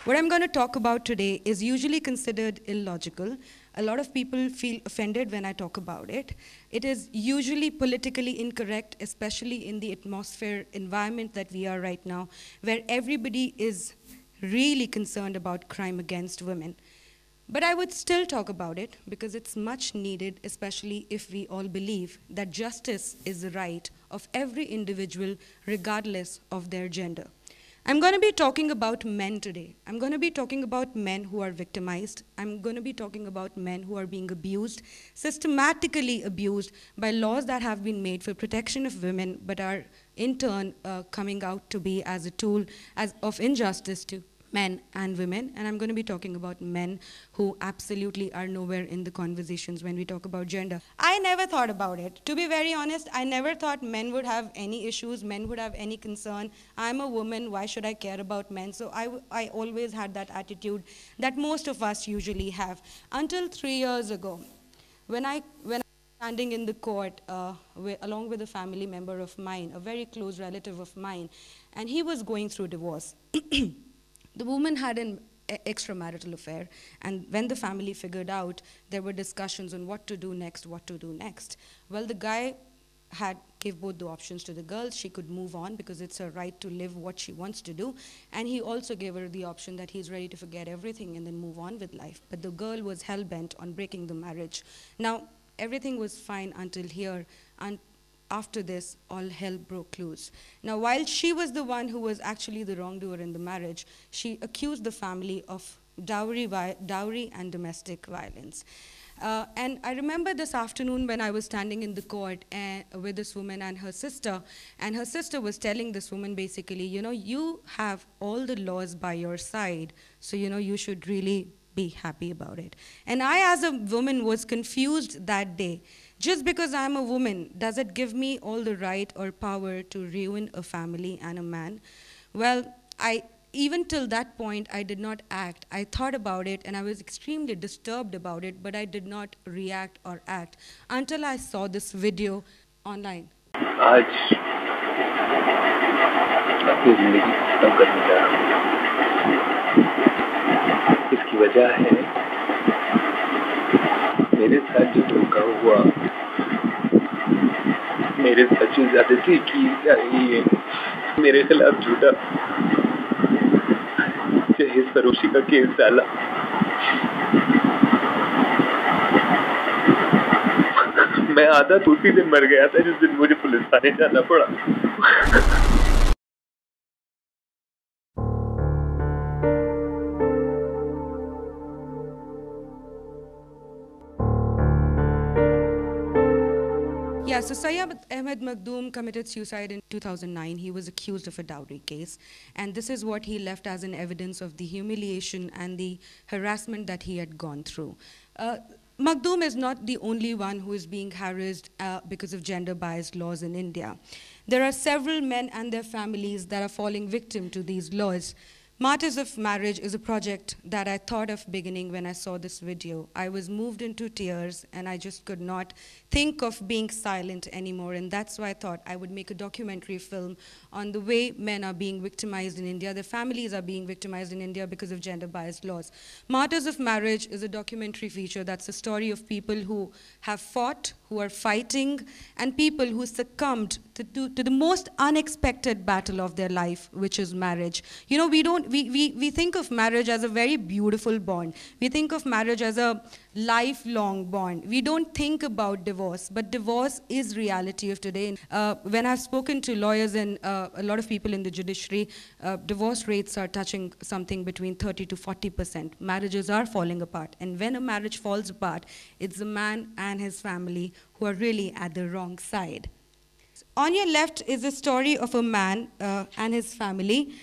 What I'm going to talk about today is usually considered illogical. A lot of people feel offended when I talk about it. It is usually politically incorrect, especially in the atmosphere environment that we are right now, where everybody is really concerned about crime against women. But I would still talk about it because it's much needed, especially if we all believe that justice is the right of every individual, regardless of their gender. I'm going to be talking about men today. I'm going to be talking about men who are victimized. I'm going to be talking about men who are being abused, systematically abused by laws that have been made for protection of women, but are in turn coming out to be as a tool of injustice to men and women. And I'm going to be talking about men who absolutely are nowhere in the conversations when we talk about gender. I never thought about it. To be very honest, I never thought men would have any issues, men would have any concern. I'm a woman, why should I care about men? So I always had that attitude that most of us usually have. Until 3 years ago, when I was standing in the court along with a family member of mine, a very close relative of mine, and he was going through divorce. The woman had an extramarital affair, and when the family figured out, there were discussions on what to do next, Well, the guy gave both the options to the girl. She could move on because it's her right to live what she wants to do, and he also gave her the option that he's ready to forget everything and then move on with life. But the girl was hell-bent on breaking the marriage. Now, everything was fine until here, and after this, all hell broke loose. Now, while she was the one who was actually the wrongdoer in the marriage, she accused the family of dowry and domestic violence. And I remember this afternoon when I was standing in the court with this woman and her sister was telling this woman basically, you have all the laws by your side, so you should really be happy about it. And I, as a woman, was confused that day. Just because I'm a woman, does it give me all the right or power to ruin a family and a man? Well, even till that point, I did not act. I thought about it, and I was extremely disturbed about it, but I did not react or act until I saw this video online. आज अपनी जिंदगी खत्म करने जा रहा हूँ। इसकी वजह है मेरे साथ जो धोखा हुआ, मेरे साथ जो ज्यादती की जा रही है, मेरे खिलाफ झूठा जहेज फरोशी का केस डाला। मैं आधा तो उसी दिन मर गया था जिस दिन मुझे पुलिस थाने जाना पड़ा। Yeah, so Syed Ahmed Makhdoom committed suicide in 2009. He was accused of a dowry case, and this is what he left as an evidence of the humiliation and the harassment that he had gone through. Makhdoom is not the only one who is being harassed because of gender-biased laws in India. There are several men and their families that are falling victim to these laws. Martyrs of Marriage is a project that I thought of beginning when I saw this video. I was moved into tears, and I just could not think of being silent anymore, and that's why I thought I would make a documentary film on the way men are being victimized in India, their families are being victimized in India because of gender-biased laws. Martyrs of Marriage is a documentary feature that's a story of people who have fought, who are fighting, and people who succumbed to the most unexpected battle of their life, which is marriage. We think of marriage as a very beautiful bond. We think of marriage as a lifelong bond. We don't think about divorce, but divorce is reality of today. When I've spoken to lawyers and a lot of people in the judiciary, divorce rates are touching something between 30 to 40%. Marriages are falling apart, and when a marriage falls apart, it's the man and his family who are really at the wrong side. On your left is a story of a man and his family.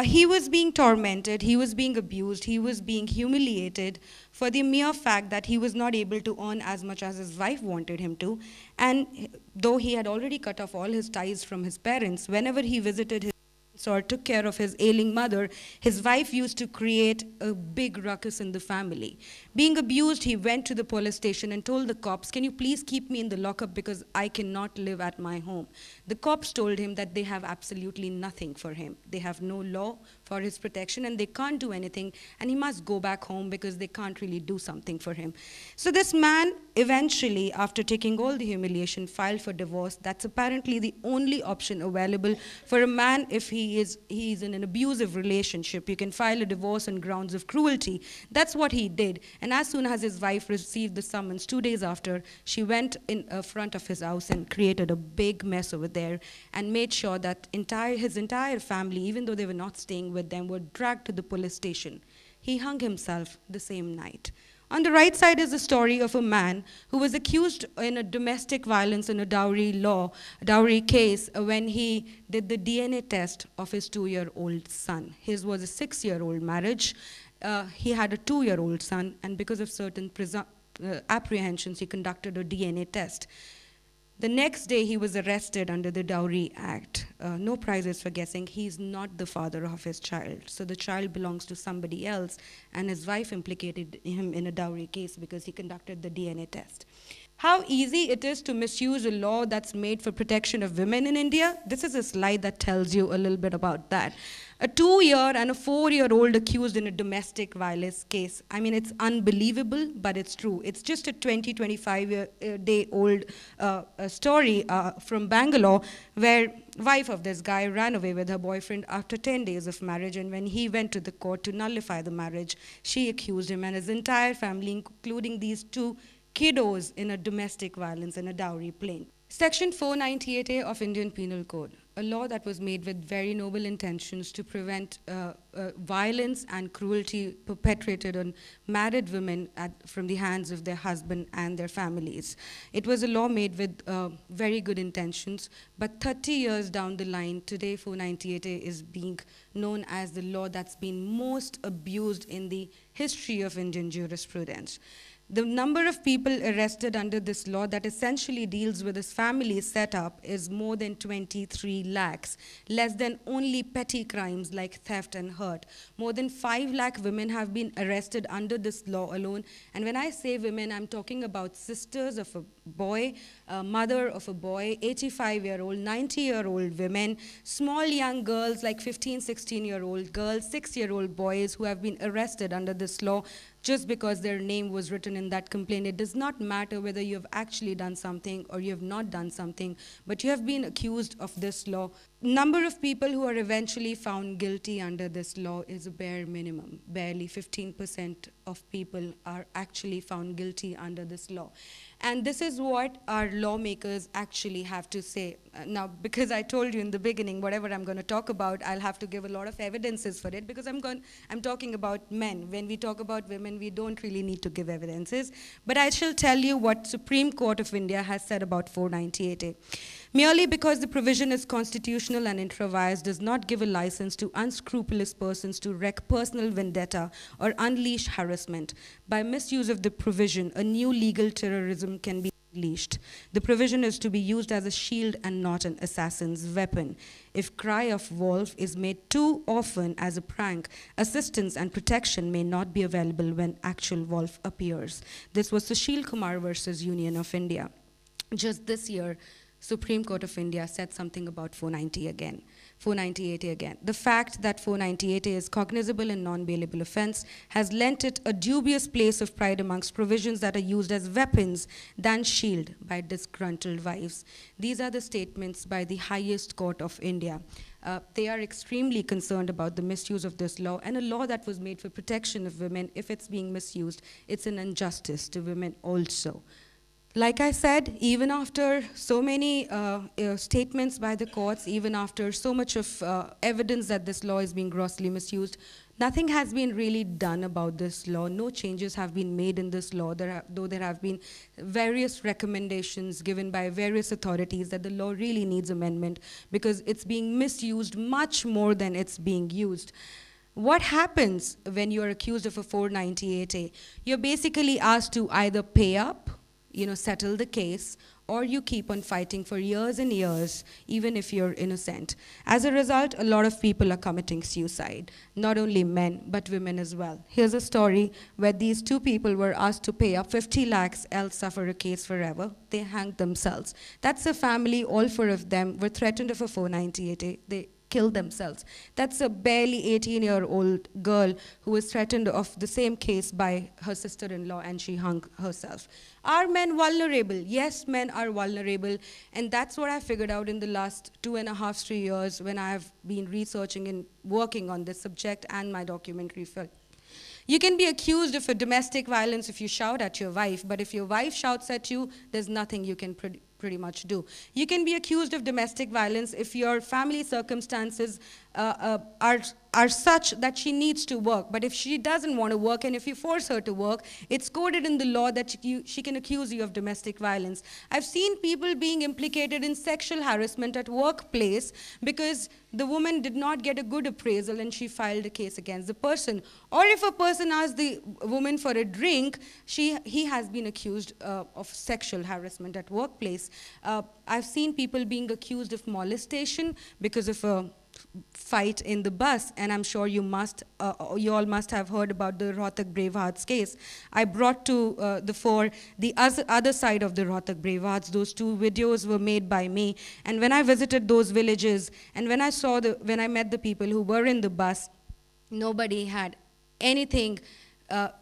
He was being tormented, he was being abused, he was being humiliated for the mere fact that he was not able to earn as much as his wife wanted him to. And though he had already cut off all his ties from his parents, whenever he visited his or took care of his ailing mother, his wife used to create a big ruckus in the family. Being abused, he went to the police station and told the cops, "Can you please keep me in the lockup because I cannot live at my home?" The cops told him that they have absolutely nothing for him. They have no law for his protection and they can't do anything, and he must go back home because they can't really do something for him. So this man eventually, after taking all the humiliation, filed for divorce. That's apparently the only option available for a man if he is in an abusive relationship. You can file a divorce on grounds of cruelty. That's what he did. And as soon as his wife received the summons, 2 days after, she went in front of his house and created a big mess over there and made sure that his entire family, even though they were not staying with them, were dragged to the police station. He hung himself the same night. On the right side is the story of a man who was accused in a domestic violence in a dowry case when he did the DNA test of his 2-year-old son. His was a 6-year-old marriage. He had a 2-year-old son, and because of certain apprehensions, he conducted a DNA test. The next day, he was arrested under the Dowry Act. No prizes for guessing. He's not the father of his child. So the child belongs to somebody else, and his wife implicated him in a dowry case because he conducted the DNA test. How easy it is to misuse a law that's made for protection of women in India? This is a slide that tells you a little bit about that. A 2-year and a 4-year-old accused in a domestic violence case. I mean, it's unbelievable, but it's true. It's just a 25-day-old story from Bangalore where wife of this guy ran away with her boyfriend after 10 days of marriage, and when he went to the court to nullify the marriage, she accused him and his entire family, including these 2 kiddos, in a domestic violence and a dowry claim. Section 498A of Indian Penal Code, a law that was made with very noble intentions to prevent violence and cruelty perpetrated on married women from the hands of their husband and their families. It was a law made with very good intentions, but 30 years down the line, today 498A is being known as the law that's been most abused in the history of Indian jurisprudence. The number of people arrested under this law that essentially deals with this family setup is more than 23 lakhs, less than only petty crimes like theft and hurt. More than 5 lakh women have been arrested under this law alone. And when I say women, I'm talking about sisters of a boy, mother of a boy, 85-year-old, 90-year-old women, small young girls like 15, 16-year-old girls, 6-year-old boys who have been arrested under this law just because their name was written in that complaint. It does not matter whether you have actually done something or you have not done something, but you have been accused of this law. Number of people who are eventually found guilty under this law is a bare minimum. Barely 15% of people are actually found guilty under this law. And this is what our lawmakers actually have to say. Now, because I told you in the beginning, whatever I'm going to talk about, I'll have to give a lot of evidences for it because I'm talking about men. When we talk about women, we don't really need to give evidences. But I shall tell you what Supreme Court of India has said about 498A. Merely because the provision is constitutional and intra-vires does not give a license to unscrupulous persons to wreak personal vendetta or unleash harassment. By misuse of the provision, a new legal terrorism can be unleashed. The provision is to be used as a shield and not an assassin's weapon. If cry of wolf is made too often as a prank, assistance and protection may not be available when actual wolf appears. This was Sushil Kumar versus Union of India. Just this year, Supreme Court of India said something about 498A again. The fact that 498A is cognizable and non-bailable offense has lent it a dubious place of pride amongst provisions that are used as weapons than shield by disgruntled wives. These are the statements by the highest court of India. They are extremely concerned about the misuse of this law, and a law that was made for protection of women, if it's being misused, it's an injustice to women also. Like I said, even after so many statements by the courts, even after so much of evidence that this law is being grossly misused, nothing has been really done about this law. No changes have been made in this law, though there have been various recommendations given by various authorities that the law really needs amendment because it's being misused much more than it's being used. What happens when you're accused of a 498A? You're basically asked to either pay up, settle the case, or you keep on fighting for years and years, even if you're innocent. As a result, a lot of people are committing suicide, not only men, but women as well. Here's a story where these two people were asked to pay up 50 lakhs, else suffer a case forever. They hanged themselves. That's a family, all four of them were threatened of a 498A. They killed themselves. That's a barely 18-year-old girl who was threatened of the same case by her sister-in-law, and she hung herself. Are men vulnerable? Yes, men are vulnerable, and that's what I figured out in the last 2.5, 3 years when I've been researching and working on this subject and my documentary film. You can be accused of a domestic violence if you shout at your wife, but if your wife shouts at you, there's nothing you can pretty much do. You can be accused of domestic violence if your family circumstances are such that she needs to work. But if she doesn't want to work and if you force her to work, it's coded in the law that she can accuse you of domestic violence. I've seen people being implicated in sexual harassment at workplace because the woman did not get a good appraisal and she filed a case against the person. Or if a person asked the woman for a drink, he has been accused of sexual harassment at workplace. I've seen people being accused of molestation because of a fight in the bus, and I'm sure you all must have heard about the Rohtak Bravehearts case. I brought to the fore the other side of the Rohtak Bravehearts. Those two videos were made by me, and when I visited those villages, and when I met the people who were in the bus, nobody had anything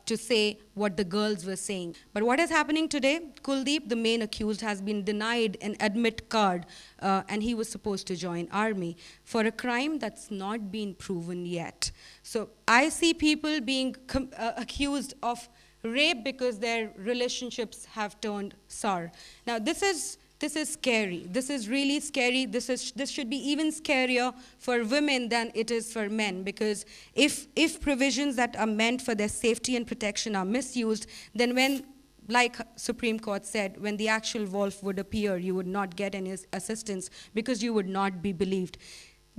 to say what the girls were saying. But what is happening today? Kuldeep, the main accused, has been denied an admit card, and he was supposed to join army for a crime that's not been proven yet. So I see people being accused of rape because their relationships have turned sour. Now this is scary. This is really scary. This should be even scarier for women than it is for men, because if provisions that are meant for their safety and protection are misused, then when, like Supreme Court said, when the actual wolf would appear, you would not get any assistance because you would not be believed.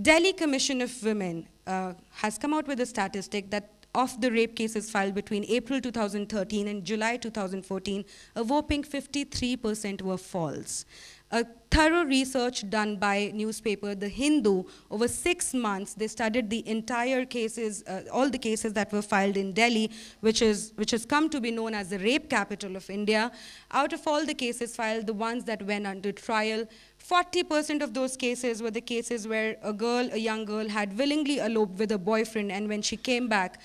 Delhi Commission of Women has come out with a statistic that of the rape cases filed between April 2013 and July 2014, a whopping 53% were false. A thorough research done by newspaper The Hindu over 6 months, they studied the entire cases, all the cases that were filed in Delhi, which has come to be known as the rape capital of India. Out of all the cases filed, the ones that went under trial, 40% of those cases were the cases where a young girl had willingly eloped with a boyfriend, and when she came back,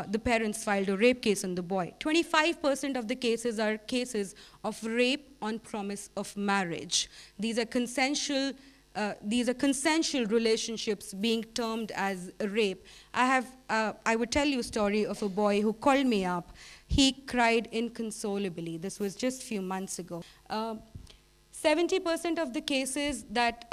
the parents filed a rape case on the boy. 25% of the cases are cases of rape on promise of marriage. These are consensual relationships being termed as rape. I would tell you a story of a boy who called me up. He cried inconsolably. This was just a few months ago. 70% of the cases that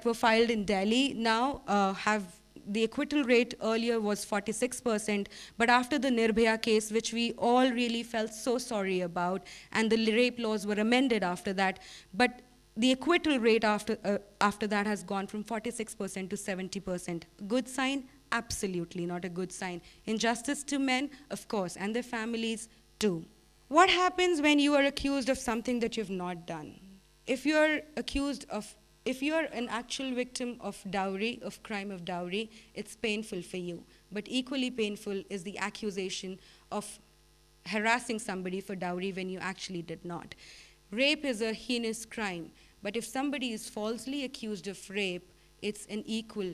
were filed in Delhi now have the acquittal rate. Earlier was 46%, but after the Nirbhaya case, which we all really felt so sorry about, and the rape laws were amended after that, but the acquittal rate after that has gone from 46% to 70%. Good sign? Absolutely not a good sign. Injustice to men, of course, and their families too. What happens when you are accused of something that you've not done? If you're an actual victim of dowry, of crime of dowry, it's painful for you. But equally painful is the accusation of harassing somebody for dowry when you actually did not. Rape is a heinous crime, but if somebody is falsely accused of rape, it's an equal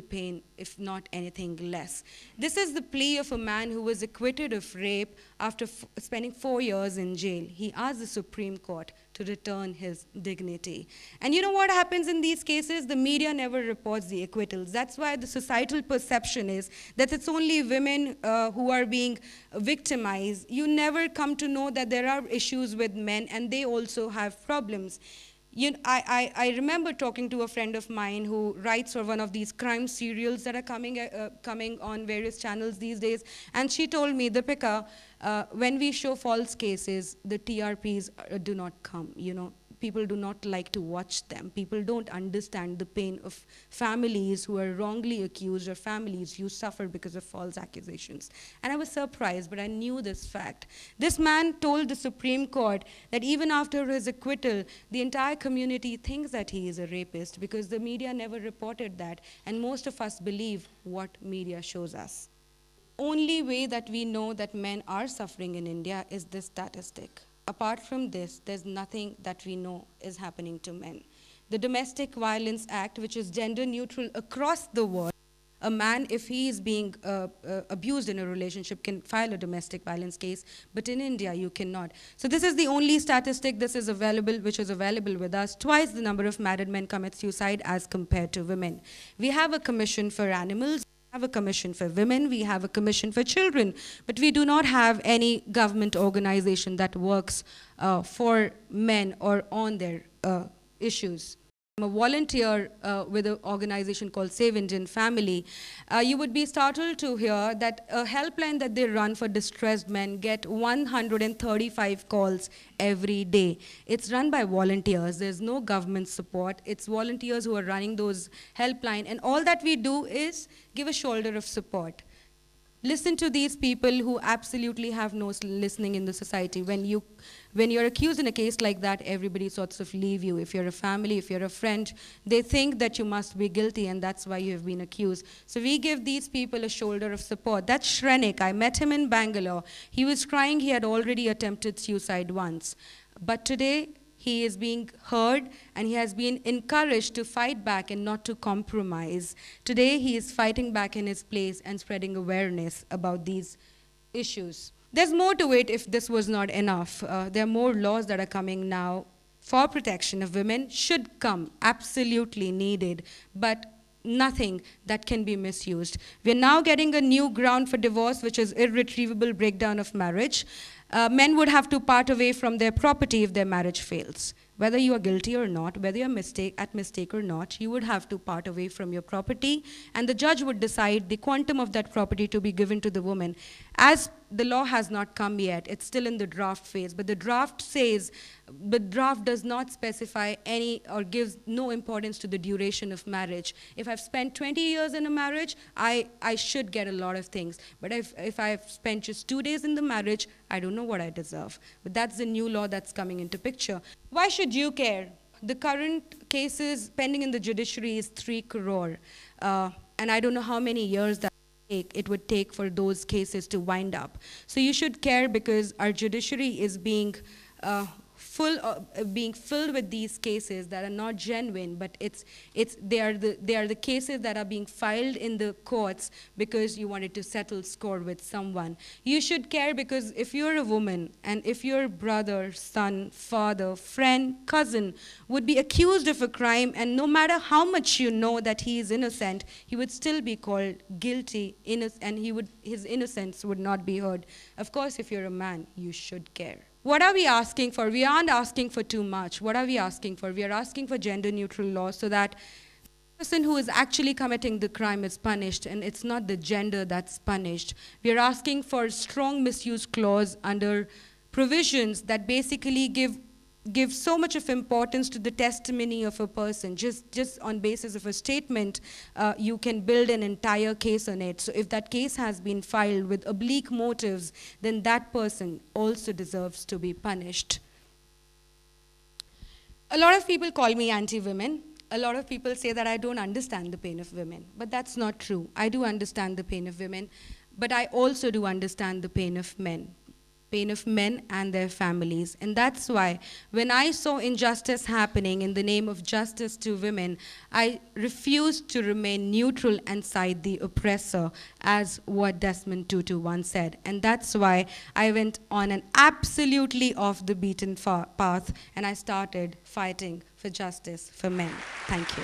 pain, if not anything less. This is the plea of a man who was acquitted of rape after spending 4 years in jail. He asked the Supreme Court to return his dignity. And you know what happens in these cases? The media never reports the acquittals. That's why the societal perception is that it's only women who are being victimized. You never come to know that there are issues with men, and they also have problems. I remember talking to a friend of mine who writes for one of these crime serials that are coming on various channels these days, and she told me, Deepika, when we show false cases, the TRPs do not come. people do not like to watch them. People don't understand the pain of families who are wrongly accused or families who suffer because of false accusations. And I was surprised, but I knew this fact. This man told the Supreme Court that even after his acquittal, the entire community thinks that he is a rapist because the media never reported that, and most of us believe what media shows us. Only way that we know that men are suffering in India is this statistic. Apart from this, there's nothing that we know is happening to men. The Domestic Violence Act, which is gender neutral across the world, a man, if he is being abused in a relationship, can file a domestic violence case, but in India, you cannot. So this is the only statistic which is available with us. Twice the number of married men commit suicide as compared to women. We have a commission for animals. We have a commission for women, we have a commission for children, but we do not have any government organization that works for men or on their issues. I'm a volunteer with an organization called Save Indian Family. You would be startled to hear that a helpline that they run for distressed men get 135 calls every day. It's run by volunteers. There's no government support. It's volunteers who are running those helpline, and all that we do is give a shoulder of support. Listen to these people who absolutely have no listening in the society. When you're accused in a case like that, everybody sorts of leave you. If you're a family, if you're a friend, they think that you must be guilty, and that's why you have been accused. So we give these people a shoulder of support. That's Shrenik. I met him in Bangalore. He was crying. He had already attempted suicide once. But today, he is being heard, and he has been encouraged to fight back and not to compromise. Today, he is fighting back in his place and spreading awareness about these issues. There's more to it if this was not enough. There are more laws that are coming now for protection of women, should come, absolutely needed, but nothing that can be misused. We're now getting a new ground for divorce, which is irretrievable breakdown of marriage. Men would have to part away from their property if their marriage fails. Whether you are guilty or not, whether you're at mistake or not, you would have to part away from your property, and the judge would decide the quantum of that property to be given to the woman. As the law has not come yet, it's still in the draft phase, but the draft does not specify any or gives no importance to the duration of marriage. If I've spent 20 years in a marriage, I should get a lot of things. But if I've spent just 2 days in the marriage, I don't know what I deserve. But that's the new law that's coming into picture. Why should you care? The current cases pending in the judiciary is 3 crore. And I don't know how many years that it would take for those cases to wind up. So you should care, because our judiciary is being filled with these cases that are not genuine, but they are the cases that are being filed in the courts because you wanted to settle score with someone. You should care, because if you're a woman and if your brother, son, father, friend, cousin would be accused of a crime, and no matter how much you know that he is innocent, he would still be called guilty, and his innocence would not be heard. Of course, if you're a man, you should care. What are we asking for? We aren't asking for too much. What are we asking for? We are asking for gender-neutral laws so that the person who is actually committing the crime is punished, and it's not the gender that's punished. We are asking for strong misuse clause under provisions that basically give so much of importance to the testimony of a person. Just on basis of a statement, you can build an entire case on it. So if that case has been filed with oblique motives, then that person also deserves to be punished. A lot of people call me anti-women. A lot of people say that I don't understand the pain of women, but that's not true. I do understand the pain of women, but I also do understand the pain of men and their families. And that's why when I saw injustice happening in the name of justice to women, I refused to remain neutral and side the oppressor, as what Desmond Tutu once said. And that's why I went on an absolutely off the beaten path, and I started fighting for justice for men. Thank you.